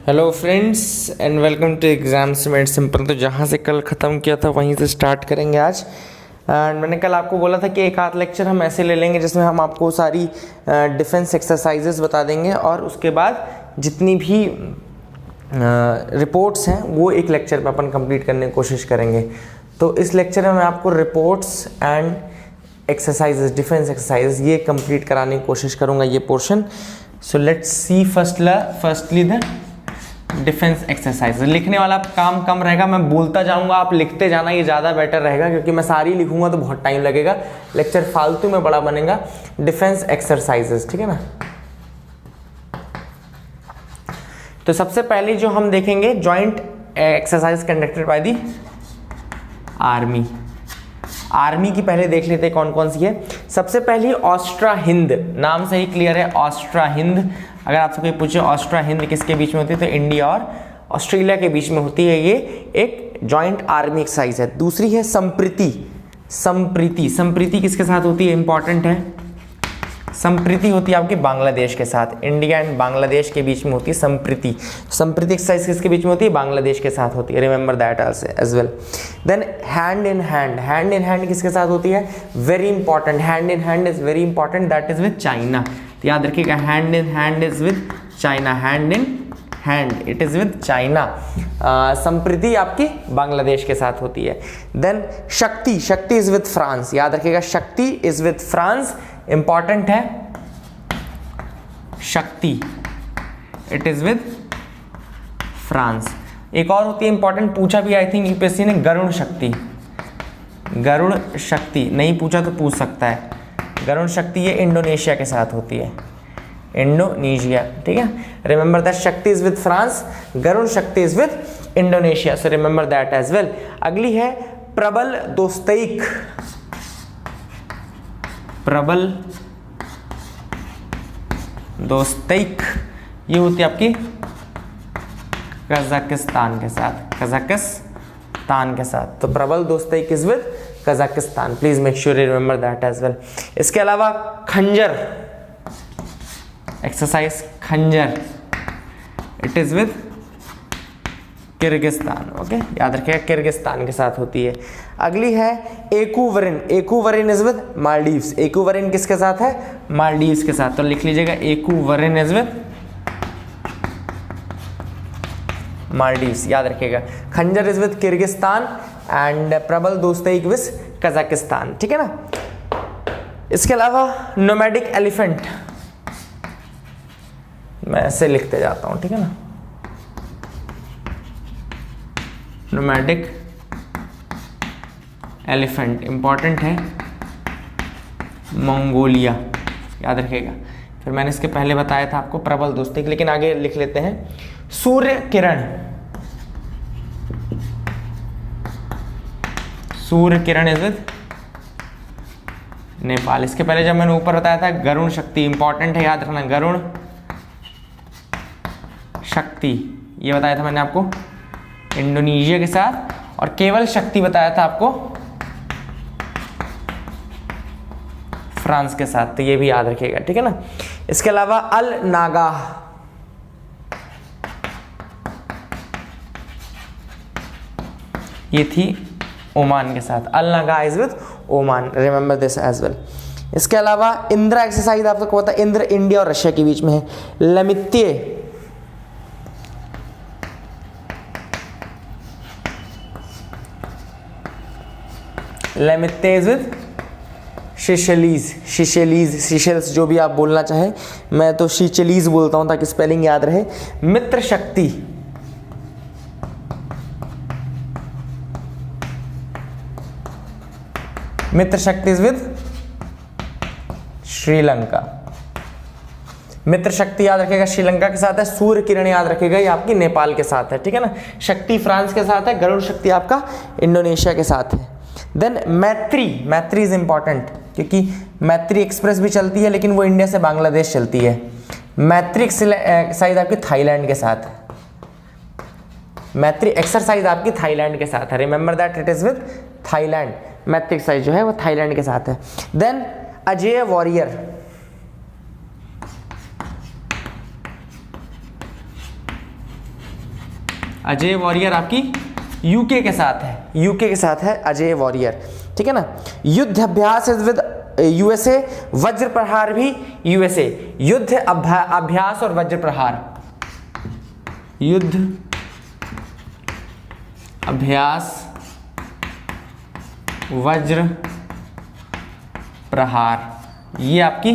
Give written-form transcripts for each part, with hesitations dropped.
Hello friends and welcome to exams made simple. तो जहाँ से कल ख़त्म किया था वहीं से स्टार्ट करेंगे आज। एंड मैंने कल आपको बोला था कि एक आध लेक्चर हम ऐसे ले लेंगे जिसमें हम आपको सारी डिफेंस एक्सरसाइजेस बता देंगे और उसके बाद जितनी भी रिपोर्ट्स हैं वो एक लेक्चर में अपन कंप्लीट करने की कोशिश करेंगे। तो इस लेक्चर में मैं आपको reports and exercises, defence exercises ये कंप्लीट कराने की कोशिश करूँगा ये portion. So let's see firstly the defence exercise. लिखने वाला काम कम रहेगा, मैं बोलता जाऊंगा, आप लिखते जाना, ये ज़्यादा बेटर रहेगा क्योंकि मैं सारी लिखूंगा तो बहुत टाइम लगेगा, लेक्चर फालतू में बड़ा बनेगा। डिफेंस एक्सरसाइजेस, ठीक है ना। तो सबसे पहले जो हम देखेंगे joint exercise conducted by the army. Army की पहले देख लेते हैं कौन कौन सी है। सबसे पहली ऑस्ट्रा हिंद, नाम से ही क्लियर है ऑस्ट्रा हिंद। अगर आपसे कोई पूछे ऑस्ट्रा हिंद किसके बीच में होती है तो इंडिया और ऑस्ट्रेलिया के बीच में होती है। ये एक जॉइंट आर्मी एक्सरसाइज है। दूसरी है संप्रीति। संप्रीति किसके साथ होती है, इंपॉर्टेंट है। संप्रीति होती है आपकी बांग्लादेश के साथ, इंडिया एंड बांग्लादेश के बीच में होती है संप्रीति। संप्रीति एक्सरसाइज किसके बीच में होती है, बांग्लादेश के साथ होती है। Remember that as well. Then hand in hand, hand in hand किसके साथ होती है, very important, hand in hand is very important, that is with China. तो याद रखिएगा hand in hand is with China, hand in hand it is with China. Sampriti आपकी बांग्लादेश के साथ होती है। देन शक्ति, शक्ति इज विद फ्रांस, याद रखिएगा शक्ति इज विद फ्रांस, इंपॉर्टेंट है शक्ति, इट इज विद फ्रांस। एक और होती है इंपॉर्टेंट, पूछा भी आई थिंक यूपीएससी ने, गरुड़ शक्ति। गरुड़ शक्ति नहीं पूछा तो पूछ सकता है। गरुड़ शक्ति ये इंडोनेशिया के साथ होती है, इंडोनेशिया, ठीक है। Remember that Shakti is with France, Garuda Shakti is with Indonesia, so remember that as well. अगली है प्रबल दोस्तैक। प्रबल दोस्तैक ये होती है आपकी कजाकिस्तान के साथ, कजाकिस्तान के साथ। तो Prabal Dostyk is with Kazakhstan, please make sure you remember that as well. इसके अलावा Khanjar exercise, Khanjar it is with Kyrgyzstan, okay, याद रखिएगा किर्गिस्तान के साथ होती है। अगली है एकूवरिन, एकूवरिन इज विद मालदीव्स। एकूवरिन किसके साथ है, मालदीव्स के साथ। तो लिख लीजिएगा एकूवरिन इज विद मालदीव्स, याद रखिएगा। खंजर इज विद किर्गिस्तान एंड प्रबल दोस्तैक विद कजाकिस्तान, ठीक है ना। इसके अलावा नोमैडिक एलिफेंट, मैं ऐसे लिखते जाता हूं, ठीक है ना। नोमैडिक एलिफेंट इंपॉर्टेंट है, मंगोलिया, याद रखिएगा। फिर मैंने इसके पहले बताया था आपको प्रबल दोस्तैक, लेकिन आगे लिख लेते हैं सूर्य किरण। Surya Kiran is with Nepal. इसके पहले जब मैंने ऊपर बताया था गरुड़ शक्ति, इंपॉर्टेंट है, याद रखना गरुड़ शक्ति, ये बताया था मैंने आपको इंडोनेशिया के साथ, और केवल शक्ति बताया था आपको फ्रांस के साथ, तो ये भी याद रखिएगा, ठीक है ना। इसके अलावा अल नागा, ये थी ओमान के साथ, Al Najah is with Oman, remember this as well. इसके अलावा इंद्रा एक्सरसाइज आप सबको पता है, इंद्र इंडिया और रशिया के बीच में है। लमित्य, लेमितेज विद शिशेलीज, शिशेल्स जो भी आप बोलना चाहे, मैं तो शिशेलीज बोलता हूं ताकि स्पेलिंग याद रहे। मित्र शक्ति, मित्र शक्ति इज विद श्रीलंका। मित्र शक्ति याद रखेगा श्रीलंका के साथ है। सूर्य किरण याद रखेगा ये आपकी नेपाल के साथ है, ठीक है ना। शक्ति फ्रांस के साथ है, गरुड़ शक्ति आपका इंडोनेशिया के साथ है। देन मैत्री, मैत्री इज इंपॉर्टेंट क्योंकि मैत्री एक्सप्रेस भी चलती है लेकिन वो इंडिया से बांग्लादेश चलती है। मैत्री एक्सरसाइज आपकी थाईलैंड के साथ है। मैत्री एक्सरसाइज आपकी थाईलैंड के साथ है, remember that it is with Thailand. मैत्री एक्सरसाइज जो है वो थाईलैंड के साथ है। देन अजेय वॉरियर, अजय वॉरियर आपकी यूके के साथ है, यूके के साथ है अजय वॉरियर, ठीक है ना। युद्ध अभ्यास इज विद यूएसए, वज्र प्रहार भी यूएसए। युद्ध अभ्यास और वज्र प्रहार, युद्ध अभ्यास वज्र प्रहार, ये आपकी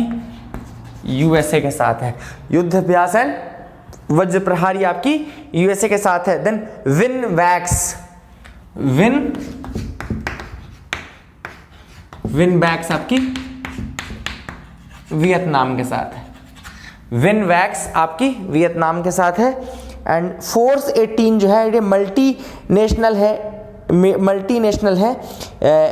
यूएसए के साथ है। युद्ध अभ्यास एंड वज्र प्रहार ये आपकी यूएसए के साथ है। Then Vinbax, Vinbax आपकी वियतनाम के साथ है, विन वैक्स आपकी वियतनाम के साथ है। एंड फोर्स 18 जो है ये मल्टी नेशनल है,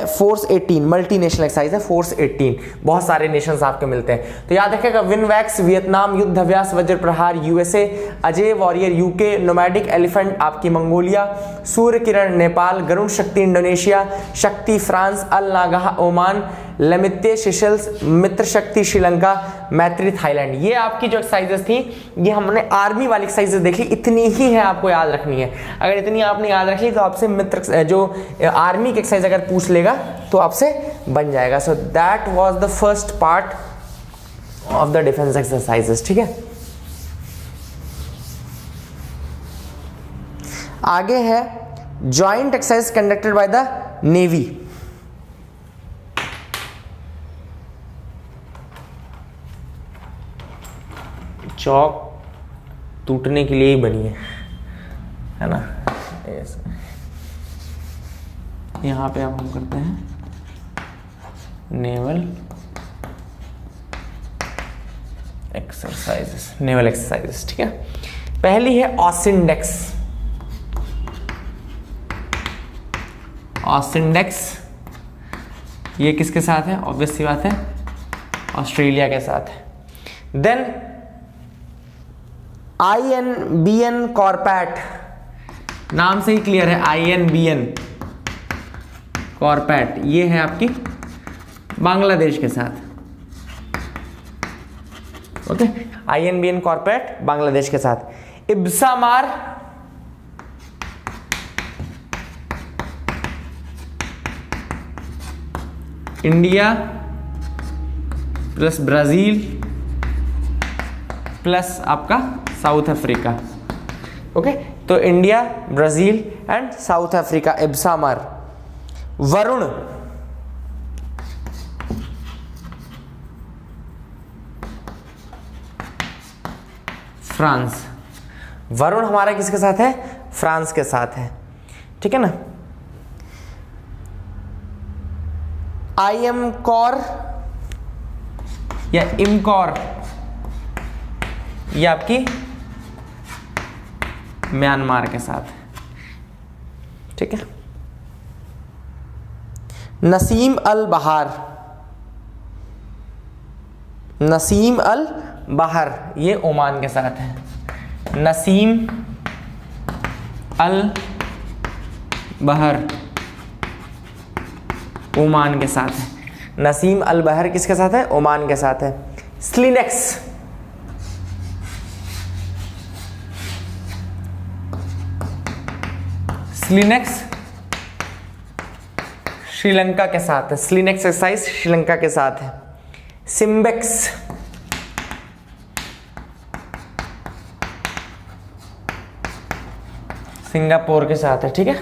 फोर्स 18 मल्टी नेशनल एक्सरसाइज है, फोर्स 18 बहुत सारे नेशंस आपके मिलते हैं। तो याद रखिएगा विन वैक्स वियतनाम, युद्ध अभ्यास वज्र प्रहार USA, Ajay warrior UK, nomadic elephant आपकी मंगोलिया, सूर्य किरण नेपाल, गरुण शक्ति इंडोनेशिया, शक्ति फ्रांस, अल नागाह ओमान, लमित्य सेशल्स, मित्र शक्ति श्रीलंका, मैत्री थाईलैंड। ये आपकी जो एक्सरसाइजेस थी ये हमने आर्मी वाली एक्सरसाइजेस देखी, इतनी ही है आपको याद रखनी है। अगर इतनी आपने याद रख ली तो आपसे मित्र जो आर्मी की एक्सरसाइज अगर पूछ लेगा तो आपसे बन जाएगा। So that was the first part of the defence exercises, ठीक है। आगे है joint exercise conducted by the navy. चौक टूटने के लिए ही बनी है ना। यहाँ पे अब हम करते हैं नेवल एक्सरसाइजेस, नेवल एक्सरसाइजेस, ठीक है। पहली है ऑसिंडेक्स। ऑसिंडेक्स ये किसके साथ है? ऑब्वियस सी बात है ऑस्ट्रेलिया के साथ है। देन INBN कॉर्पैट, नाम से ही क्लियर है, INBN कॉर्पैट ये है आपकी बांग्लादेश के साथ, ओके। INBN कॉर्पैट बांग्लादेश के साथ। IBSAMAR India plus Brazil plus आपका साउथ अफ्रीका, ओके। तो India, Brazil and South Africa, IBSAMAR. Varuna France, Varuna हमारा किसके साथ है? फ्रांस के साथ है, ठीक है ना। IMCOR या इमकॉर ये आपकी म्यांमार के साथ है, ठीक है। नसीम अल बहार, नसीम अल बहार ये ओमान के साथ है। नसीम अल बहर ओमान के साथ है। नसीम अल बहर किसके साथ है? ओमान के साथ है। स्लिनेक्स, स्लिनेक्स श्रीलंका के साथ है। स्लिनेक्स एक्सरसाइज श्रीलंका के साथ है। सिम्बेक्स सिंगापुर के साथ है, ठीक है।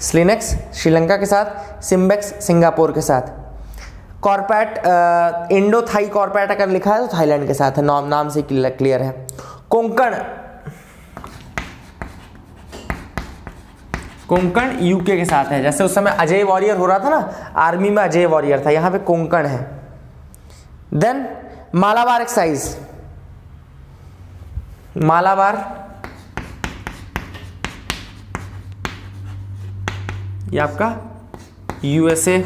स्लिनेक्स श्रीलंका के साथ, सिम्बेक्स सिंगापुर के साथ। कॉर्पैट इंडो थाई कॉर्पैट अगर लिखा है तो थाईलैंड के साथ है, नाम से क्लियर है। कोंकण, कोंकण यूके के साथ है। जैसे उस समय अजय वॉरियर हो रहा था ना, आर्मी में अजय वॉरियर था, यहां पे कोंकण है। देन मालाबार एक्सरसाइज, मालाबार ये आपका यूएसए,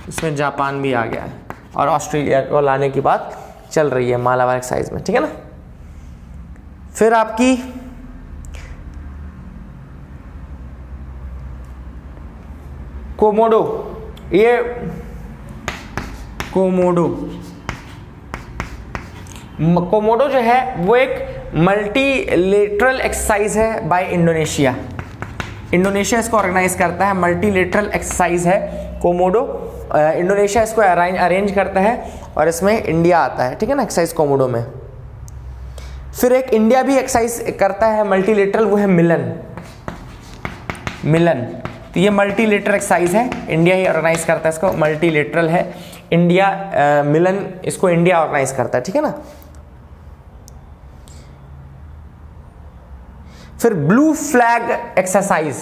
इसमें जापान भी आ गया है और ऑस्ट्रेलिया को लाने की बात चल रही है मालाबार एक्सरसाइज में, ठीक है ना। फिर आपकी कोमोडो, ये कोमोडो जो है वो एक मल्टीलेटरल एक्सरसाइज है बाय इंडोनेशिया। इंडोनेशिया इसको ऑर्गेनाइज करता है, मल्टीलेटरल एक्सरसाइज है कोमोडो। इंडोनेशिया इसको अरेंज करता है और इसमें इंडिया आता है, ठीक है ना, एक्सरसाइज कोमोडो में। फिर एक इंडिया भी एक्सरसाइज करता है मल्टीलेटरल, वो है मिलन। मिलन, तो ये मल्टीलेटरल एक्सरसाइज है, इंडिया ही ऑर्गेनाइज करता है इसको, मल्टीलेटरल है इंडिया। मिलन इसको इंडिया ऑर्गेनाइज करता है, ठीक है ना। फिर blue flag exercise,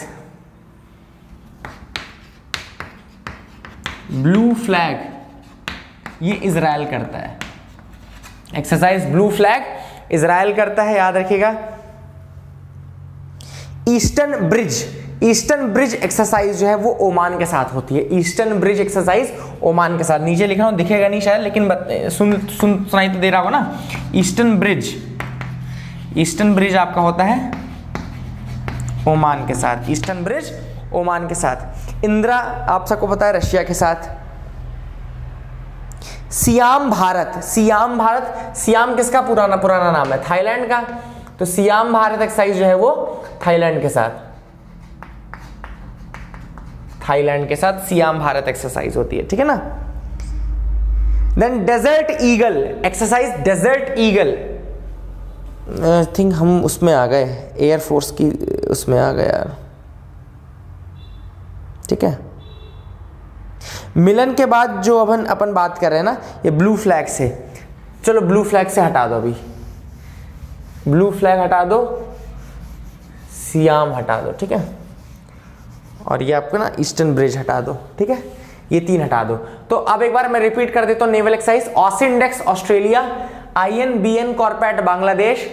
blue flag ये इजराइल करता है एक्सरसाइज, ब्लू फ्लैग इजराइल करता है, याद रखिएगा। Eastern bridge, eastern bridge exercise जो है वो ओमान के साथ होती है। ईस्टर्न ब्रिज एक्सरसाइज ओमान के साथ, नीचे लिखा हूं, दिखेगा नहीं शायद, लेकिन सुनाई तो दे रहा होगा ना। ईस्टर्न ब्रिज, ईस्टर्न ब्रिज आपका होता है ओमान के साथ, ईस्टर्न ब्रिज ओमान के साथ। इंदिरा आप सबको पता है रशिया के साथ। SIAM Bharat, SIAM Bharat, SIAM किसका पुराना नाम है? थाईलैंड का। तो सियाम भारत एक्सरसाइज जो है वो थाईलैंड के साथ, थाईलैंड के साथ सियाम भारत एक्सरसाइज होती है, ठीक है ना। Then desert eagle exercise, desert eagle, I think हम उसमें आ गए, एयरफोर्स की उसमें आ गए यार, ठीक है। मिलन के बाद जो अपन बात कर रहे हैं ना, ये ब्लू फ्लैग से, चलो ब्लू फ्लैग से हटा दो, अभी ब्लू फ्लैग हटा दो, सियाम हटा दो, ठीक है, और ये आपको ना ईस्टर्न ब्रिज हटा दो, ठीक है, ये तीन हटा दो। तो अब एक बार मैं रिपीट कर देता हूं naval exercise. AUSINDEX Australia, INBN CORPAT Bangladesh,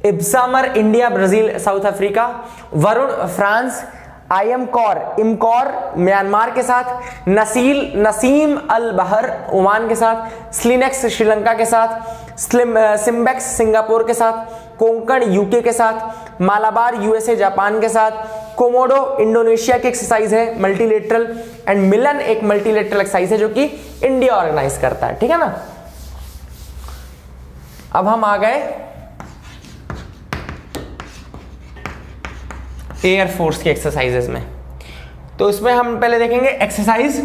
IBSAMAR India Brazil south Africa, Varun France, IMCOR IMCOR Myanmar के साथ, नसीम अल बहर ओमान के साथ, स्लिनेक्स श्रीलंका के साथ, सिम्बेक्स सिंगापुर के साथ, कोंकण यूके के साथ, मालाबार USA जापान के साथ, कोमोडो इंडोनेशिया की एक्सरसाइज है मल्टीलेटरल, एंड मिलन एक मल्टीलेटरल एक्सरसाइज है जो कि इंडिया ऑर्गेनाइज करता है, ठीक है ना। अब हम आ गए एयरफोर्स की एक्सरसाइजेस में। तो इसमें हम पहले देखेंगे एक्सरसाइज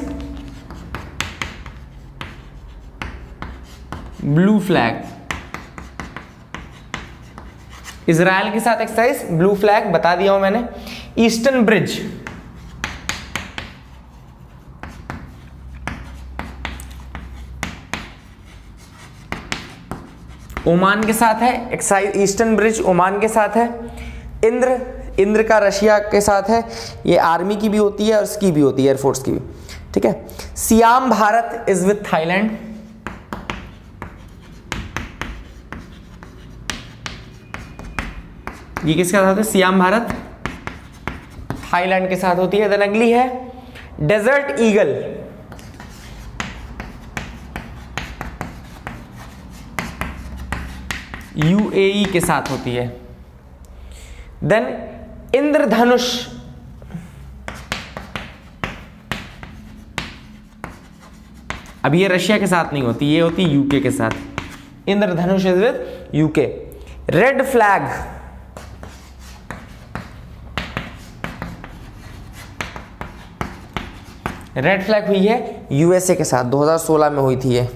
ब्लू फ्लैग, इजराइल के साथ एक्सरसाइज ब्लू फ्लैग बता दिया हूं मैंने। ईस्टर्न ब्रिज, ओमान के साथ है एक्सरसाइज, ईस्टर्न ब्रिज ओमान के साथ है। इंद्र का रशिया के साथ है, ये आर्मी की भी होती है और इसकी भी होती है, एयरफोर्स की भी, ठीक है। SIAM Bharat is with Thailand, ये किसके साथ है? सियाम भारत थाईलैंड के साथ होती है। देन अगली है डेजर्ट ईगल, UAE के साथ होती है। देन इंद्रधनुष, अब ये रशिया के साथ नहीं होती, ये होती यूके के साथ। Indradhanush is with UK. Red flag, red flag हुई है USA के साथ, 2016 में हुई थी ये।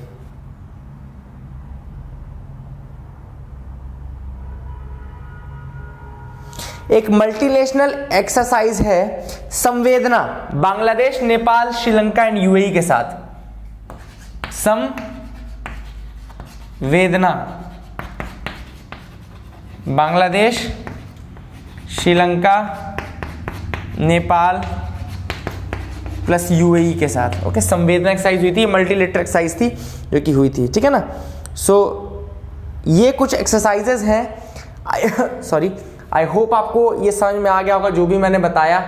एक मल्टीनेशनल एक्सरसाइज है संवेदना, बांग्लादेश, नेपाल, श्रीलंका एंड UAE के साथ। संवेदना बांग्लादेश, श्रीलंका, नेपाल प्लस UAE के साथ। ओके, संवेदना एक्सरसाइज हुई थी, मल्टीलेटरल एक्सरसाइज थी जो कि हुई थी, ठीक है ना। सो ये कुछ एक्सरसाइजेज हैं। सॉरी, आई होप आपको ये समझ में आ गया होगा जो भी मैंने बताया,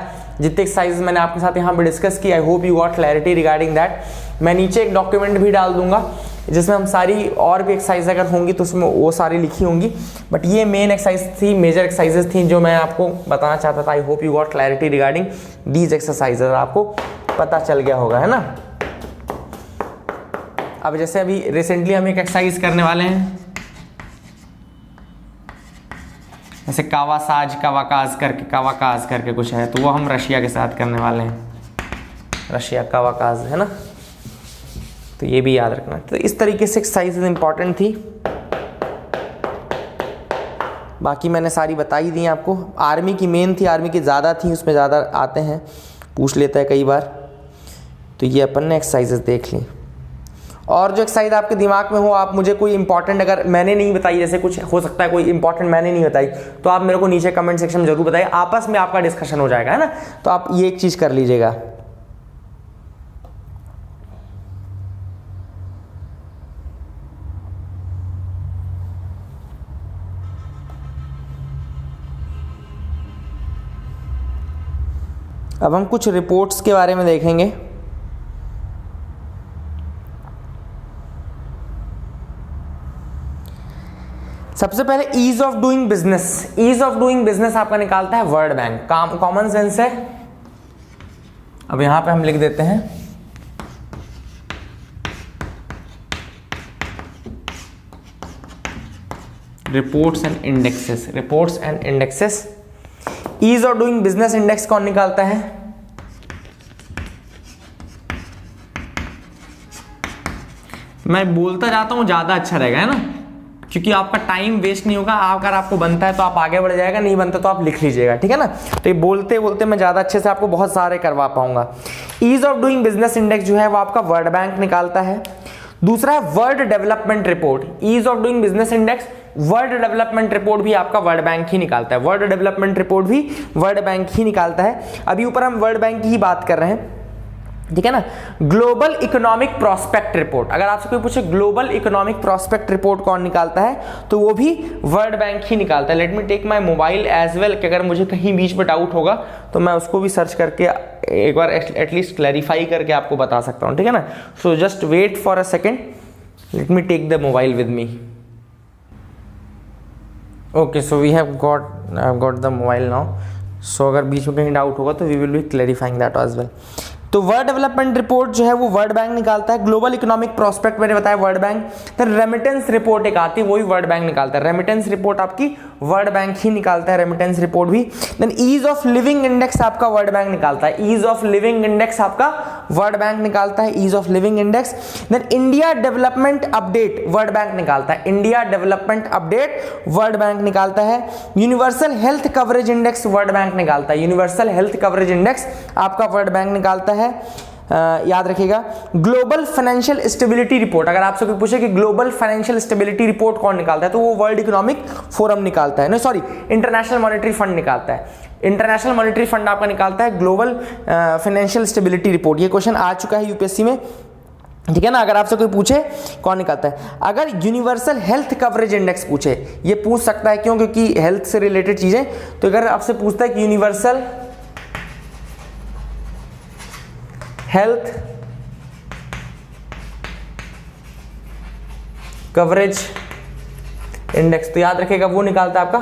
जितने एक्सरसाइजेज मैंने आपके साथ यहाँ पे डिस्कस की। आई hope you got clarity regarding that. मैं नीचे एक डॉक्यूमेंट भी डाल दूंगा जिसमें हम सारी और भी एक्सरसाइज अगर होंगी तो उसमें वो सारी लिखी होंगी, बट ये मेन एक्सरसाइज थी, मेजर एक्सरसाइजेज थी जो मैं आपको बताना चाहता था। आई hope you got clarity regarding these exercises, आपको पता चल गया होगा, है ना। अब जैसे अभी रिसेंटली हम एक एक्सरसाइज करने वाले हैं, जैसे कावाकाज करके कुछ है, तो वो हम रशिया के साथ करने वाले हैं, रशिया कावाकाज है ना, तो ये भी याद रखना। तो इस तरीके से एक्सरसाइज इंपॉर्टेंट थी, बाकी मैंने सारी बता ही दी आपको। आर्मी की मेन थी, आर्मी की ज़्यादा थी, उसमें ज़्यादा आते हैं, पूछ लेता है कई बार, तो ये अपन ने एक्सरसाइजेस देख ली। और जो एक्सरसाइज आपके दिमाग में हो, आप मुझे कोई इंपॉर्टेंट अगर मैंने नहीं बताई, जैसे कुछ हो सकता है कोई इंपॉर्टेंट मैंने नहीं बताई, तो आप मेरे को नीचे कमेंट सेक्शन में जरूर बताइए, आपस में आपका डिस्कशन हो जाएगा, है ना। तो आप ये एक चीज़ कर लीजिएगा। अब हम कुछ रिपोर्ट्स के बारे में देखेंगे। सबसे पहले ease of doing business. Ease of doing business आपका निकालता है वर्ल्ड बैंक, कॉमन सेंस है। अब यहां पे हम लिख देते हैं reports and indexes. Reports and indexes. Ease of doing business index कौन निकालता है? मैं बोलता जाता हूं, ज्यादा अच्छा रहेगा, है ना, क्योंकि आपका टाइम वेस्ट नहीं होगा। अगर आपको बनता है तो आप आगे बढ़ जाएगा, नहीं बनता तो आप लिख लीजिएगा, ठीक है ना। तो ये बोलते बोलते मैं ज्यादा अच्छे से आपको बहुत सारे करवा पाऊंगा। Ease of doing business index जो है वो आपका वर्ल्ड बैंक निकालता है। दूसरा है world development report. Ease of doing business index world development report भी आपका वर्ल्ड बैंक ही निकालता है। वर्ल्ड डेवलपमेंट रिपोर्ट भी वर्ल्ड बैंक ही निकालता है। अभी ऊपर हम वर्ल्ड बैंक की ही बात कर रहे हैं, ठीक है ना। ग्लोबल इकोनॉमिक प्रोस्पेक्ट रिपोर्ट, अगर आपसे कोई पूछे ग्लोबल इकोनॉमिक प्रोस्पेक्ट रिपोर्ट कौन निकालता है, तो वो भी वर्ल्ड बैंक ही निकालता है। Let me take my mobile as well, कि अगर मुझे कहीं बीच में डाउट होगा तो मैं उसको भी सर्च करके एक बार एटलीस्ट क्लैरिफाई करके आपको बता सकता हूं, ठीक है ना। So just wait for a second, let me take the mobile with me. Okay, so we have got the mobile now. So अगर बीच में कहीं डाउट होगा तो we will be clarifying that as well. तो वर्ल्ड डेवलपमेंट रिपोर्ट जो है वो वर्ल्ड बैंक निकालता है। ग्लोबल इकोनॉमिक प्रोस्पेक्ट मैंने बताया वर्ल्ड बैंक। फिर रेमिटेंस रिपोर्ट एक आती है, वो भी वर्ल्ड बैंक निकालता है। रेमिटेंस रिपोर्ट आपकी वर्ल्ड बैंक ही निकालता है, रेमिटेंस रिपोर्ट भी। Then ease of living index आपका वर्ल्ड बैंक निकालता है। ईज ऑफ लिविंग इंडेक्स आपका वर्ल्ड बैंक निकालता है, ease of living index. Then India development update World Bank निकालता है। India development update World Bank निकालता है। Universal health coverage index world Bank निकालता है। यूनिवर्सल हेल्थ कवरेज इंडेक्स आपका वर्ल्ड बैंक निकालता है। याद रखिएगा। ग्लोबल फाइनेंशियल स्टेबिलिटी रिपोर्ट, अगर आपसे कोई पूछे कि ग्लोबल फाइनेंशियल स्टेबिलिटी रिपोर्ट कौन निकालता है, तो वो वर्ल्ड इकोनॉमिक फोरम निकालता है, सॉरी इंटरनेशनल मॉनेटरी फंड निकालता है। इंटरनेशनल मॉनेटरी फंड आपका निकालता है ग्लोबल फाइनेंशियल स्टेबिलिटी रिपोर्ट। ये क्वेश्चन आ चुका है यूपीएससी में, ठीक है ना। अगर आपसे कोई पूछे कौन निकालता है, अगर यूनिवर्सल हेल्थ कवरेज इंडेक्स पूछे, ये पूछ सकता है, क्यों? क्योंकि हेल्थ से रिलेटेड चीजें, तो अगर आपसे पूछता है कि यूनिवर्सल हेल्थ कवरेज इंडेक्स, तो याद रखिएगा वो निकालता है आपका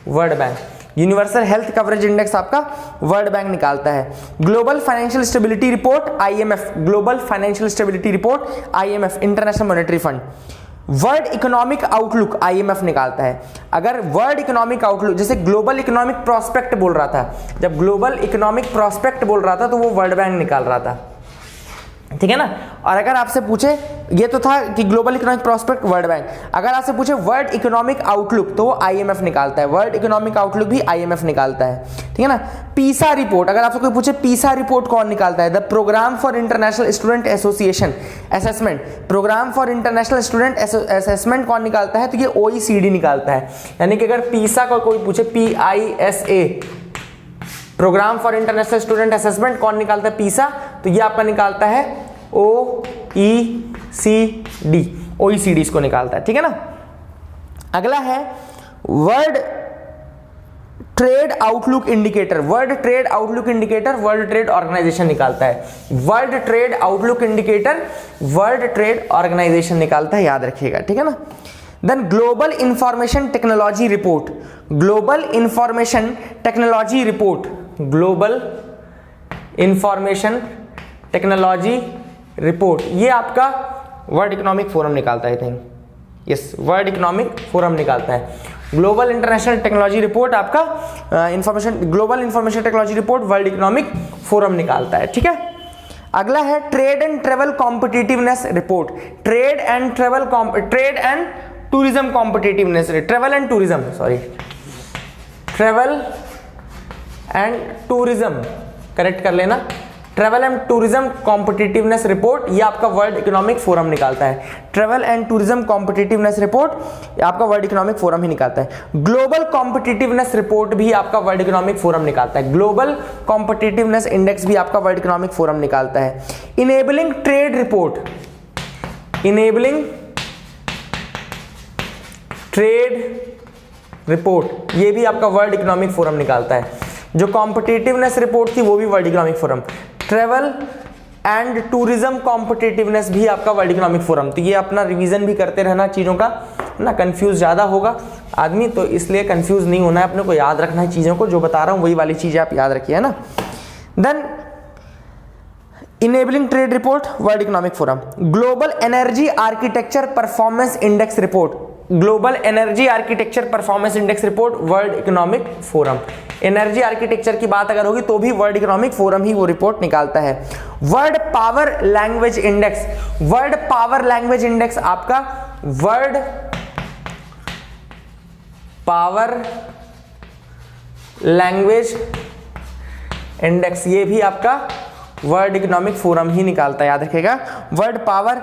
World bank. Universal health coverage index आपका वर्ल्ड बैंक निकालता है। Global financial stability report IMF, global financial stability report IMF, international monetary fund. World economic outlook IMF निकालता है। अगर वर्ल्ड इकोनॉमिक आउटलुक, जैसे ग्लोबल इकोनॉमिक प्रोस्पेक्ट बोल रहा था, जब ग्लोबल इकोनॉमिक प्रोस्पेक्ट बोल रहा था तो वो वर्ल्ड बैंक निकाल रहा था, ठीक है ना। और अगर आपसे पूछे, ये तो था कि global economic prospect world bank, अगर आपसे पूछे वर्ल्ड इकोनॉमिक आउटलुक, तो वो आईएमएफ निकालता है। वर्ल्ड इकोनॉमिक आउटलुक भी आईएमएफ निकालता है, ठीक है ना। पीसा रिपोर्ट, अगर आपसे कोई पूछे पीसा रिपोर्ट कौन निकालता है, the programme for international student association assessment, programme for international student assessment कौन निकालता है, तो ये ओईसीडी निकालता है। यानी कि अगर पीसा को कोई पूछे, PISA, programme for international student assessment कौन निकालता है, पीसा, तो ये आपका निकालता है OECD, OECD इसको निकालता है, ठीक है ना। अगला है world trade outlook indicator. World trade outlook indicator world Trade Organization निकालता है। World trade outlook indicator world Trade Organization निकालता है, याद रखिएगा, ठीक है ना। Then global information technology report, global information technology report, global information technology report, ये आपका वर्ल्ड इकोनॉमिक फोरम निकालता है, I think, yes, World economic Forum निकालता है। ग्लोबल इंटरनेशनल टेक्नोलॉजी रिपोर्ट आपका global information technology report World economic Forum निकालता है, ठीक है। अगला है trade and travel competitiveness report, trade and tourism competitiveness, travel and tourism correct कर लेना, travel and tourism competitiveness report ये आपका वर्ल्ड इकोनॉमिक फोरम निकालता है। Travel and tourism competitiveness report आपका वर्ल्ड इकोनॉमिक फोरम ही निकालता है। ग्लोबल कॉम्पिटिटिवनेस रिपोर्ट भी आपका वर्ल्ड इकोनॉमिक फोरम निकालता है। ग्लोबल कॉम्पिटिटिवनेस इंडेक्स भी आपका वर्ल्ड इकोनॉमिक फोरम निकालता है। Enabling trade report, enabling trade report ये भी आपका वर्ल्ड इकोनॉमिक फोरम निकालता है। जो कॉम्पिटिटिवनेस रिपोर्ट थी वो भी world economic forum. Travel and tourism competitiveness भी आपका वर्ल्ड इकोनॉमिक फोरम। तो ये अपना रिवीजन भी करते रहना चीज़ों का ना, कंफ्यूज ज़्यादा होगा आदमी, तो इसलिए कंफ्यूज नहीं होना है, अपने को याद रखना है चीज़ों को, जो बता रहा हूँ वही वाली चीज़ें आप याद रखिए, है ना। Then enabling trade report World economic forum. Global energy architecture performance index report, global energy architecture performance index report World economic Forum. Energy architecture की बात अगर होगी तो भी वर्ल्ड इकोनॉमिक फोरम ही वो रिपोर्ट निकालता है। World power language index, world power language index आपका वर्ल्ड पावर लैंग्वेज इंडेक्स ये भी आपका वर्ल्ड इकोनॉमिक फोरम ही निकालता है, याद रखिएगा। वर्ल्ड पावर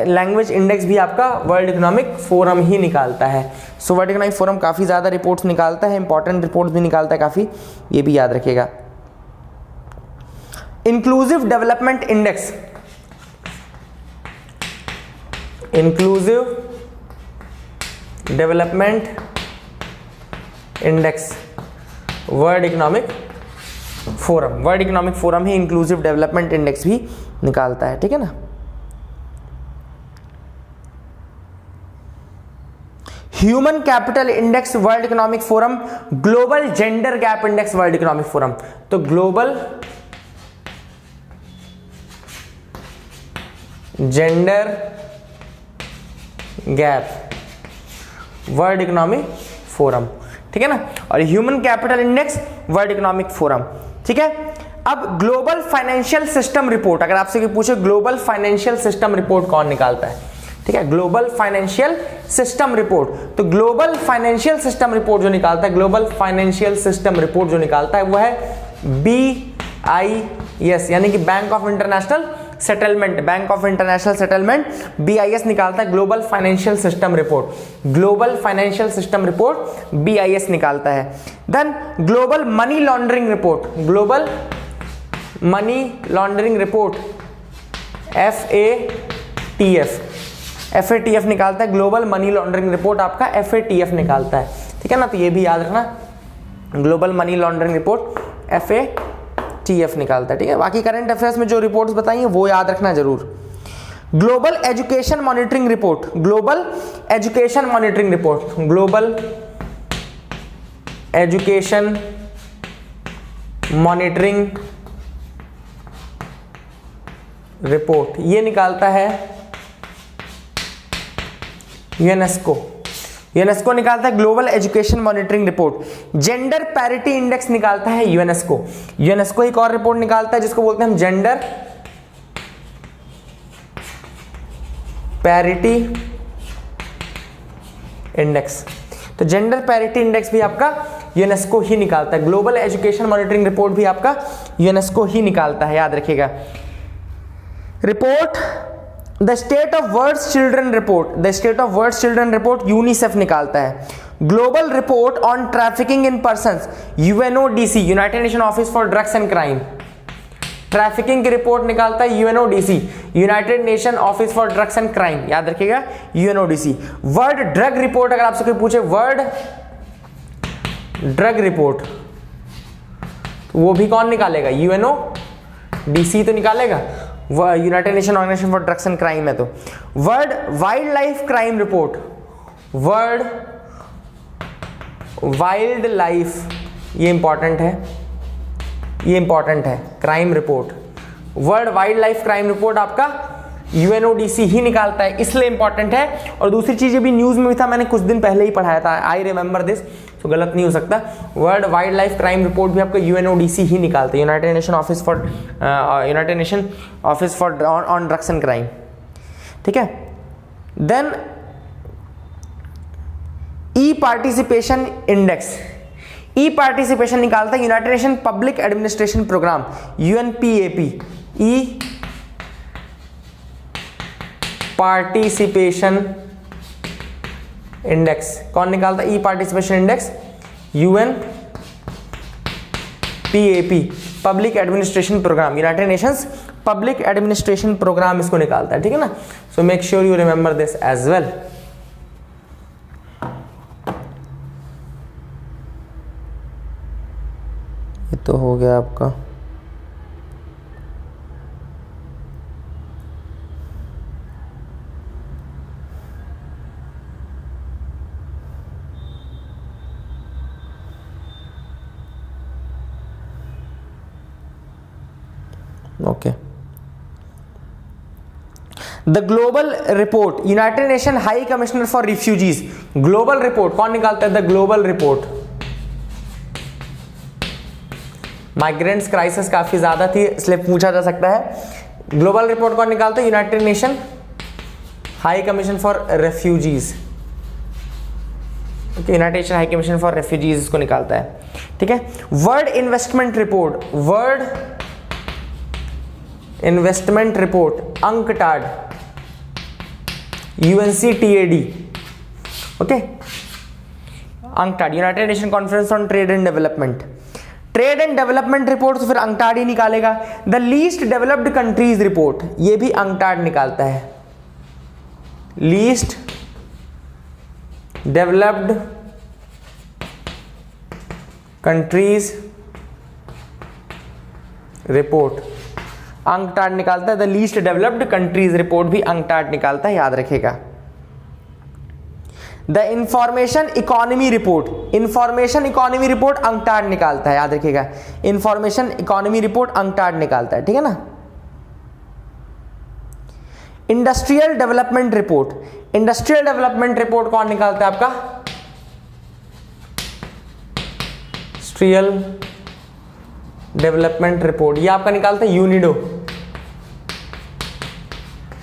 लैंग्वेज इंडेक्स भी आपका वर्ल्ड इकोनॉमिक फोरम ही निकालता है। सो वर्ल्ड इकोनॉमिक फोरम काफ़ी ज़्यादा रिपोर्ट्स निकालता है, इंपॉर्टेंट रिपोर्ट्स भी निकालता है काफ़ी, ये भी याद रखिएगा। Inclusive development index, inclusive development index world economic forum, world economic forum ही इंक्लूसिव डेवलपमेंट इंडेक्स भी निकालता है, ठीक है ना। Human capital index world economic forum, global gender gap index world economic forum. तो global gender gap world economic forum, ठीक है ना, और human capital index world economic forum, ठीक है। अब ग्लोबल फाइनेंशियल सिस्टम रिपोर्ट, अगर आपसे पूछे ग्लोबल फाइनेंशियल सिस्टम रिपोर्ट कौन निकालता है, ठीक है, ग्लोबल फाइनेंशियल सिस्टम रिपोर्ट, तो ग्लोबल फाइनेंशियल सिस्टम रिपोर्ट जो निकालता है, ग्लोबल फाइनेंशियल सिस्टम रिपोर्ट जो निकालता है वो है BIS, यानी कि Bank of International Settlement, Bank of International Settlement BIS निकालता है global financial system report, global financial system report BIS निकालता है। Then global money laundering report, global money laundering report FATF निकालता है, ग्लोबल मनी लॉन्ड्रिंग रिपोर्ट आपका FATF निकालता है, ठीक है ना, तो ये भी याद रखना, global money laundering report FATF निकालता है, ठीक है। बाकी करंट अफेयर्स में जो रिपोर्ट्स बताई हैं वो याद रखना जरूर। Global education monitoring report, global education monitoring report, global education monitoring report ये निकालता है यूनेस्को, यूनेस्को निकालता है global education monitoring report. Gender parity index निकालता है यूनेस्को, यूनेस्को एक और रिपोर्ट निकालता है जिसको बोलते हैं हम जेंडर पैरिटी इंडेक्स, तो जेंडर पैरिटी इंडेक्स भी आपका यूनेस्को ही निकालता है। ग्लोबल एजुकेशन मॉनिटरिंग रिपोर्ट भी आपका यूनेस्को ही निकालता है, याद रखिएगा। Report the state of world's children report, the state of world's children report UNICEF निकालता है। Global report on trafficking in persons UNODC, United Nation office for Drugs and Crime, ट्रैफिकिंग की रिपोर्ट निकालता है UNODC, United Nation office for Drugs and Crime, याद रखिएगा UNODC। World drug report अगर आपसे कोई पूछे वर्ल्ड ड्रग रिपोर्ट, तो वो भी कौन निकालेगा, UNODC तो निकालेगा, United Nation Organization for Drugs and Crime है। तो world wild life crime report, world wild life, ये इंपॉर्टेंट है, ये इंपॉर्टेंट है, crime report, world wild life crime report आपका यूएनओडीसी ही निकालता है, इसलिए इंपॉर्टेंट है। और दूसरी चीज ये भी न्यूज में भी था, मैंने कुछ दिन पहले ही पढ़ाया था, आई रिमेंबर दिस, तो गलत नहीं हो सकता। World wild life crime report भी आपका यूएनओडीसी ही निकालता है, United Nation office for on drugs and crime, ठीक है। Then e participation index, e participation निकालता है United Nation public administration program, UNPAP. E participation index कौन निकालता है? E participation index UNPAP, public administration program, United Nations public administration program इसको निकालता है, ठीक है ना। So make sure you remember this as well. ये तो हो गया आपका। Okay, the global report, United nation high commissioner for refugees, global report कौन निकालता है? The global report. Migrants crisis काफी ज्यादा थी इसलिए पूछा जा सकता है। ग्लोबल रिपोर्ट कौन निकालता है? United nation high commission for refugees, united nation high commission for refugees इसको निकालता है, ठीक है। World investment report, world investment report, UNCTAD, UNCTAD, okay, UNCTAD, united nation conference on trade and development. Trade and development report तो फिर UNCTAD ही निकालेगा। The least developed countries report, ये भी अंकटाड निकालता है, least developed countries report UNCTAD निकालता है। The least developed countries report भी अंकटाड निकालता है, याद रखेगा। The information economy report, information economy report UNCTAD निकालता है, याद रखिएगा। इंफॉर्मेशन इकोनॉमी रिपोर्ट अंकटाड निकालता है, ठीक है ना। Industrial development report, industrial development report कौन निकालता है? आपका इंडस्ट्रियल डेवलपमेंट रिपोर्ट, ये आपका निकालता है यूनिडो।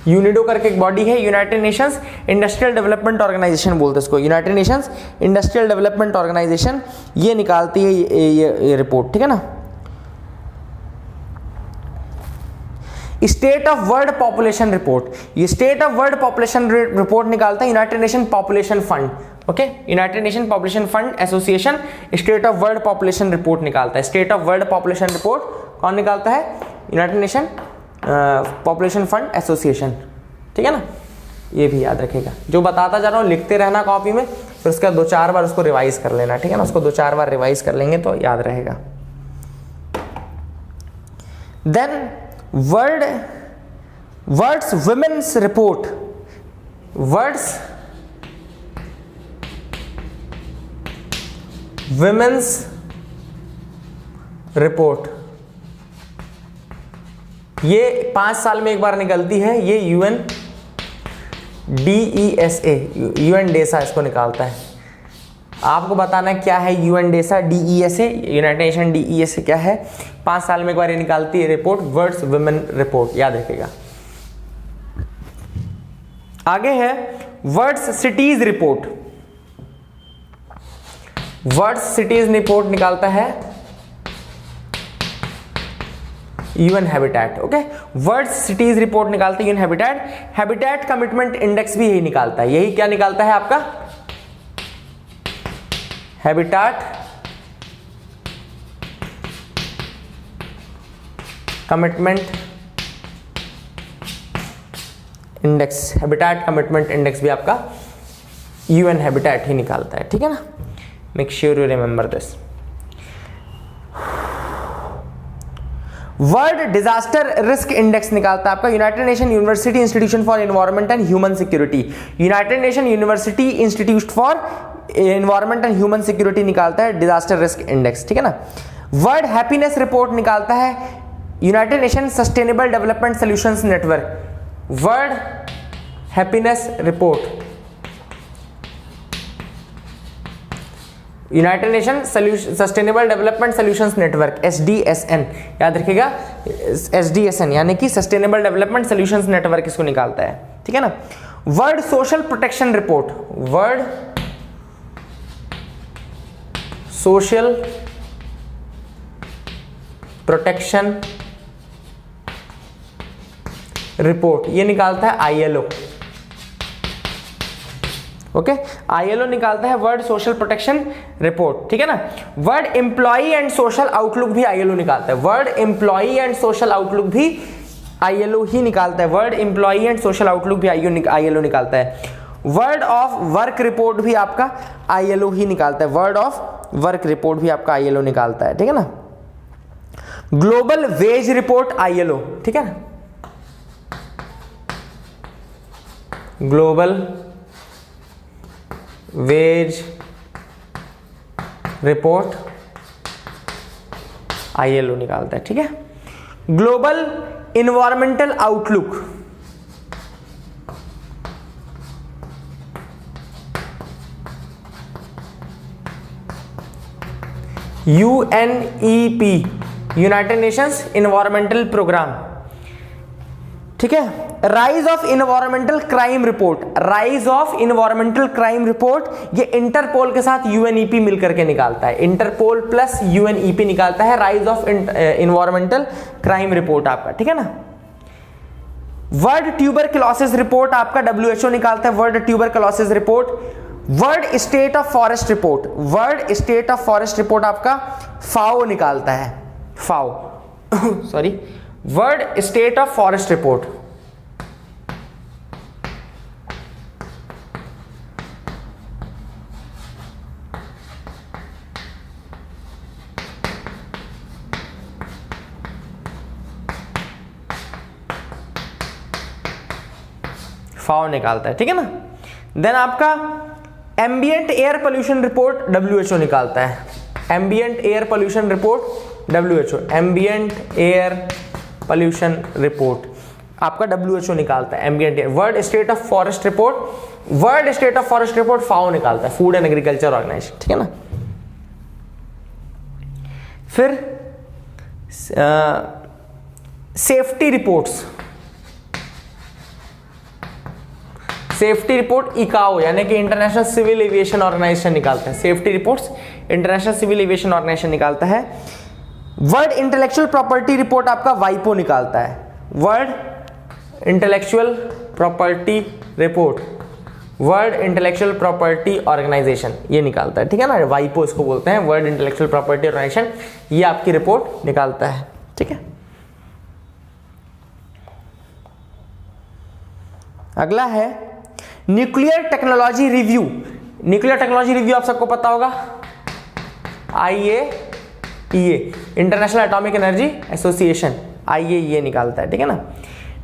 यूनिडो करके एक बॉडी है, united nations industrial development organisation बोलते हैं इसको, united nations industrial development organisation ये निकालती है ये रिपोर्ट, ठीक है ना। State of world population report, ये state of world population report निकालता है United nation population fund, okay, united nation population fund association state of world population report निकालता है। State of world population report कौन निकालता है? United nation population fund association, ठीक है ना। ये भी याद रखेगा, जो बताता जा रहा हूँ लिखते रहना कॉपी में, फिर उसका 2-4 बार उसको रिवाइज कर लेना, ठीक है ना। उसको 2-4 बार रिवाइज कर लेंगे तो याद रहेगा। Then world's women's report, world's women's report, ये 5 साल में एक बार निकलती है, ये UNDESA, यूएनडेसा इसको निकालता है। आपको बताना है क्या है यूएनडेसा, DESA, यूनाइटेड नेशन DESA क्या है। 5 साल में एक बार ये निकालती है रिपोर्ट, वर्ड्स वुमेन रिपोर्ट, याद रखिएगा। आगे है words cities report, words cities report निकालता है UN habitat, okay. Words cities report निकालते हैं UN habitat. Habitat commitment index भी यही निकालता है। यही क्या निकालता है आपका? Habitat commitment index, habitat commitment index भी आपका यूएन हैबिटेट ही निकालता है, ठीक है ना। Make sure you remember this. World disaster risk index निकालता है आपका United nation university institution for environment and human security, United nation university institute for environment and human security निकालता है डिजास्टर रिस्क इंडेक्स, ठीक है ना। वर्ल्ड हैप्पीनेस रिपोर्ट निकालता है United nation sustainable development solutions network, world happiness report, United nation sustainable development solutions network, SDSN, याद रखिएगा SDSN यानी कि सस्टेनेबल डेवलपमेंट सॉल्यूशंस नेटवर्क इसको निकालता है, ठीक है ना। World social protection report, world social protection report, ये निकालता है ILO, ओके ILO निकालता है वर्ल्ड सोशल प्रोटेक्शन रिपोर्ट, ठीक है ना। World employee and social outlook भी ILO निकालता है, world employee and social outlook भी ILO ही निकालता है, world employee and social outlook भी ILO निकालता है। वर्ल्ड ऑफ वर्क रिपोर्ट भी आपका ILO ही निकालता है, वर्ल्ड ऑफ वर्क रिपोर्ट भी आपका ILO निकालता है, ठीक है ना। ग्लोबल वेज रिपोर्ट ILO, ठीक है ना, ग्लोबल वेज रिपोर्ट ILO निकालता है, ठीक है। Global environmental outlook, UNEP, United Nations Environmental Programme, ठीक है। Rise of environmental crime report, rise of environmental crime report ये इंटरपोल के साथ UNEP मिलकर के निकालता है, इंटरपोल प्लस UNEP निकालता है rise of environmental crime report आपका, ठीक है ना। वर्ल्ड ट्यूबरक्लोसिस रिपोर्ट आपका WHO निकालता है, world tuberculosis report. World state of forest report, world state of forest report आपका FAO निकालता है, FAO sorry, world state of forest report, FAO निकालता है, ठीक है ना। देन आपका ambient air pollution report WHO निकालता है, ambient air pollution report WHO, ambient air pollution report आपका WHO निकालता है, ambient air. World state of forest report, world state of forest report FAO निकालता है, फूड एंड एग्रीकल्चर ऑर्गेनाइजेशन, ठीक है ना। फिर safety reports, safety report ICAO यानी कि इंटरनेशनल सिविल एविएशन ऑर्गेनाइजेशन निकालता है, safety reports International Civil Aviation Organization निकालता है। वर्ल्ड इंटेलेक्चुअल प्रॉपर्टी रिपोर्ट आपका WIPO निकालता है, world intellectual property report, world intellectual property organization ये निकालता है, ठीक है ना, WIPO इसको बोलते हैं, वर्ल्ड इंटेलेक्चुअल प्रॉपर्टी ऑर्गेनाइजेशन, ये आपकी रिपोर्ट निकालता है, ठीक है। अगला है nuclear technology review, nuclear technology review आप सबको पता होगा, IAEA, international atomic energy association, IAEA निकालता है, ठीक है ना।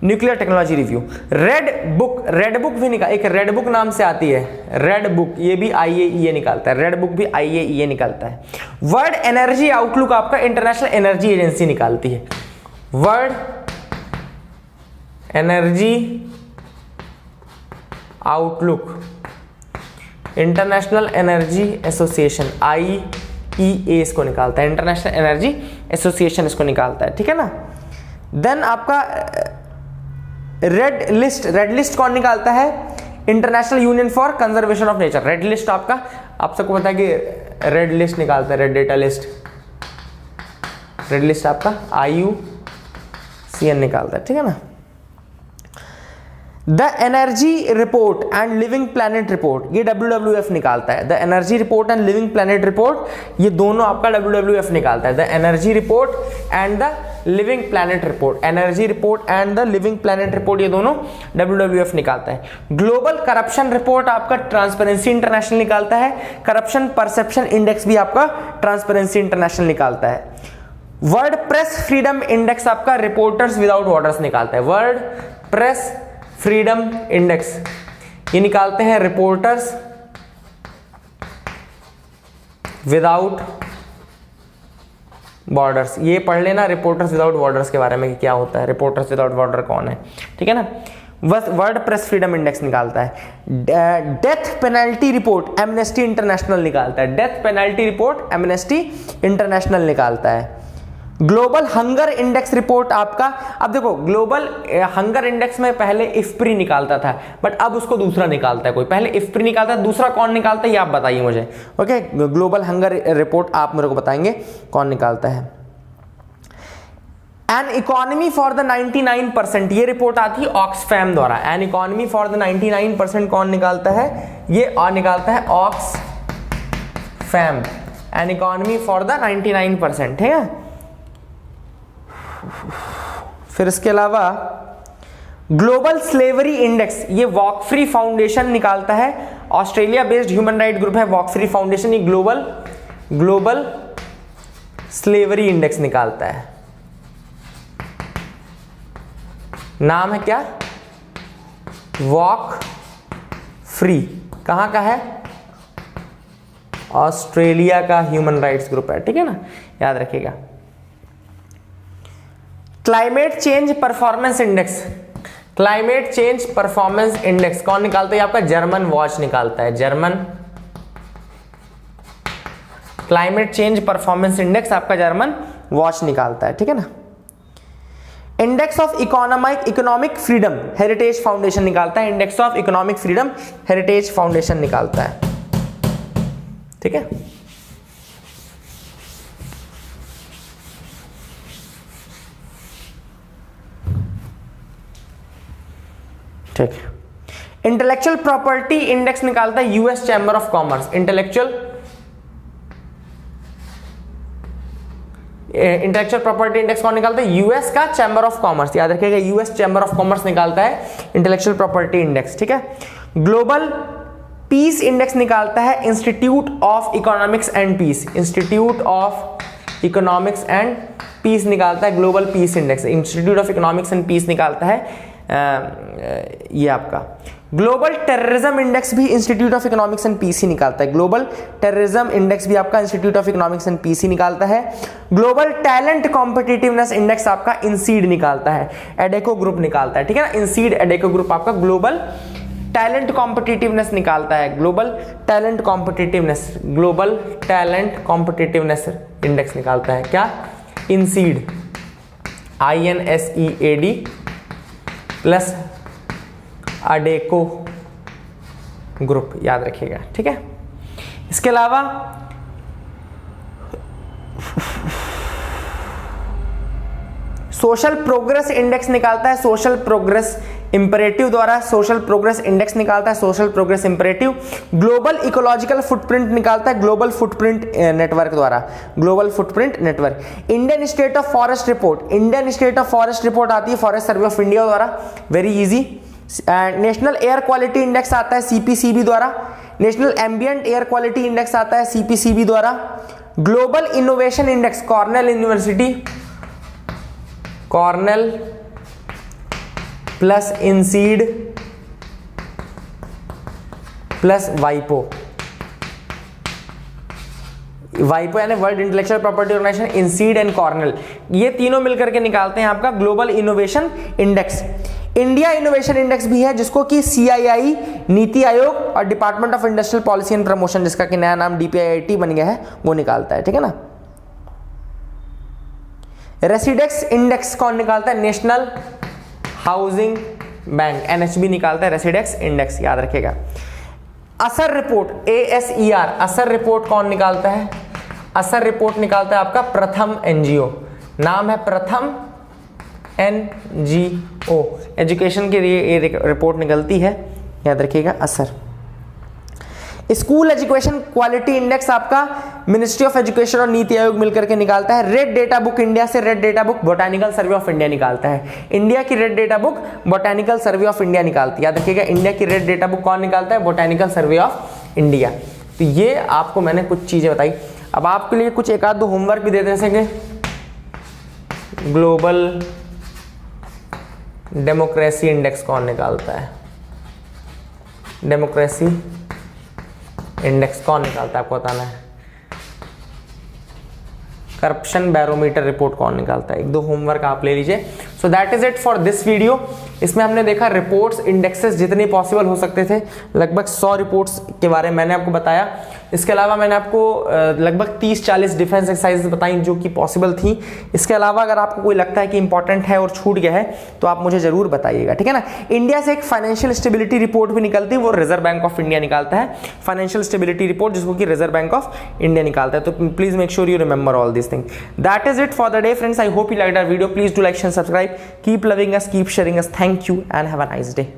Nuclear technology review. Red book, red book भी निकाल, एक रेड बुक नाम से आती है, रेड बुक, ये भी IAEA निकालता है, रेड बुक भी IAEA निकालता है। वर्ल्ड एनर्जी आउटलुक आपका इंटरनेशनल एनर्जी एजेंसी निकालती है, world energy outlook international energy association IEA इसको निकालता है, इंटरनेशनल एनर्जी एसोसिएशन इसको निकालता है, ठीक है ना। देन आपका रेड लिस्ट, रेड लिस्ट कौन निकालता है, international union for conservation of nature, red list आपका, आप सबको पता है कि रेड लिस्ट निकालता है, red data list, red list आपका IUCN निकालता है, ठीक है ना। The energy report and living planet report ये WWF निकालता है, the energy report and living planet report ये दोनों आपका WWF निकालता है, the energy report and the living planet report, energy report and the living planet report ये दोनों WWF निकालता है। ग्लोबल करप्शन रिपोर्ट आपका ट्रांसपेरेंसी इंटरनेशनल निकालता है, करप्शन परसेप्शन इंडेक्स भी आपका ट्रांसपेरेंसी इंटरनेशनल निकालता है। वर्ल्ड प्रेस फ्रीडम इंडेक्स आपका रिपोर्टर्स विदाउट बॉर्डर्स निकालता है, वर्ल्ड प्रेस फ्रीडम इंडेक्स ये निकालते हैं रिपोर्टर्स विदाउट बॉर्डर्स, ये पढ़ लेना रिपोर्टर्स विदाउट बॉर्डर्स के बारे में कि क्या होता है, रिपोर्टर्स विदाउट बॉर्डर कौन है, ठीक है ना। वर्ड प्रेस फ्रीडम इंडेक्स निकालता है। Death penalty report amnesty international निकालता है, death penalty report amnesty international निकालता है। ग्लोबल हंगर इंडेक्स रिपोर्ट आपका, अब देखो ग्लोबल हंगर इंडेक्स में पहले इफ्प्री निकालता था, बट अब उसको दूसरा निकालता है कोई। पहले इफ्प्री निकालता है, दूसरा कौन निकालता है ये आप बताइए मुझे। ओके, ग्लोबल हंगर रिपोर्ट आप मेरे को बताएंगे कौन निकालता है। एन इकोनॉमी फॉर द 99%, ये रिपोर्ट आती है ऑक्सफैम द्वारा। एन इकोनॉमी फॉर द 99% कौन निकालता है, ये और निकालता है Oxfam. An economy for the 99%, ठीक है। फिर इसके अलावा ग्लोबल स्लेवरी इंडेक्स, ये वॉक फ्री फाउंडेशन निकालता है, Australia based human right group है वॉक फ्री फाउंडेशन। ये ग्लोबल स्लेवरी इंडेक्स निकालता है। नाम है क्या, वॉक फ्री, कहां का है, ऑस्ट्रेलिया का ह्यूमन राइट्स ग्रुप है, ठीक है ना, याद रखिएगा। Climate change performance index, climate change performance index कौन निकालता है, आपका जर्मन वॉच निकालता है। German climate change performance index आपका जर्मन वॉच निकालता है, ठीक है ना। Index of economic freedom heritage foundation निकालता है, index of economic freedom heritage foundation निकालता है, ठीक है। ठीक, इंटेलेक्चुअल प्रॉपर्टी इंडेक्स निकालता है US chamber of commerce. Intellectual property index कौन निकालता है, यूएस का चैम्बर ऑफ कॉमर्स, याद रखिएगा यूएस चैम्बर ऑफ कॉमर्स निकालता है इंटेलेक्चुअल प्रॉपर्टी इंडेक्स, ठीक है। ग्लोबल पीस इंडेक्स निकालता है institute of economics and peace, institute of economics and peace निकालता है global peace index, institute of economics and peace निकालता है ये आपका। ग्लोबल टेररिज्म इंडेक्स भी institute of economics and peace ही निकालता है, ग्लोबल टेररिज्म इंडेक्स भी आपका institute of economics and peace ही निकालता है। ग्लोबल टैलेंट कॉम्पिटिटिवनेस इंडेक्स आपका इंसीड निकालता है, एडेको ग्रुप निकालता है, ठीक है ना। इंसीड एडेको ग्रुप आपका ग्लोबल टैलेंट कॉम्पिटिटिवनेस निकालता है, global talent competitiveness, global talent competitiveness index निकालता है क्या, इंसीड, INSEAD प्लस अडेको ग्रुप, याद रखिएगा, ठीक है। इसके अलावा सोशल प्रोग्रेस इंडेक्स निकालता है सोशल प्रोग्रेस इंपरेटिव द्वारा, सोशल प्रोग्रेस इंडेक्स निकालता है social progress imperative. Global ecological footprint निकालता है ग्लोबल फुटप्रिंट नेटवर्क द्वारा, global footprint network. Indian state of forest report, Indian state of forest report आती है फॉरेस्ट सर्वे ऑफ इंडिया द्वारा, very easy. National air quality index आता है CPCB द्वारा, national ambient air quality index आता है CPCB द्वारा। Global innovation index Cornell university, Cornell plus इंसीड plus वाइपो, वाइपो यानी world intellectual property organisation, इंसीड and Cornell, ये तीनों मिलकर के निकालते हैं आपका global innovation index. India innovation index भी है जिसको कि CII, नीति आयोग और department of industrial policy and promotion, जिसका कि नया नाम DPIIT बन गया है, वो निकालता है, ठीक है ना। रेसिडेक्स इंडेक्स कौन निकालता है, नेशनल हाउसिंग बैंक, NHB निकालता है रेसिडेक्स इंडेक्स, याद रखिएगा। असर रिपोर्ट ASER, असर रिपोर्ट कौन निकालता है, असर रिपोर्ट निकालता है आपका प्रथम NGO, नाम है प्रथम NGO, एजुकेशन के लिए ये रिपोर्ट निकलती है, याद रखिएगा असर। स्कूल एजुकेशन क्वालिटी इंडेक्स आपका मिनिस्ट्री ऑफ एजुकेशन और नीति आयोग मिलकर के निकालता है। रेड डेटा बुक इंडिया से red data book botanical survey of India निकालता है, इंडिया की red data book botanical survey of India निकालती है, याद रखिएगा इंडिया की रेड डेटा बुक कौन निकालता है, बोटानिकल सर्वे ऑफ इंडिया। तो ये आपको मैंने कुछ चीजें बताई, अब आपके लिए कुछ एक आध दो होमवर्क भी दे दे सकेंगे। ग्लोबल डेमोक्रेसी इंडेक्स कौन निकालता है, डेमोक्रेसी इंडेक्स कौन निकालता है आपको बताना है। करप्शन बैरोमीटर रिपोर्ट कौन निकालता है, एक दो होमवर्क आप ले लीजिए। So that is it for this video. इसमें हमने देखा रिपोर्ट्स इंडेक्सेस जितने पॉसिबल हो सकते थे, लगभग 100 रिपोर्ट्स के बारे में मैंने आपको बताया। इसके अलावा मैंने आपको लगभग 30-40 डिफेंस एक्सरसाइज बताई जो कि पॉसिबल थी। इसके अलावा अगर आपको कोई लगता है कि इंपॉर्टेंट है और छूट गया है तो आप मुझे जरूर बताइएगा, ठीक है ना। इंडिया से एक फाइनेंशियल स्टेबिलिटी रिपोर्ट भी निकलती है, वो रिजर्व बैंक ऑफ इंडिया निकालता है फाइनेंशियल स्टेबिलिटी रिपोर्ट, जिसको कि रिजर्व बैंक ऑफ इंडिया निकालता है। तो please make sure you remember all this thing. That is it for the day friends. I hope you liked our video. Please do like and subscribe. Keep loving us, keep sharing us. Thank you and have a nice day.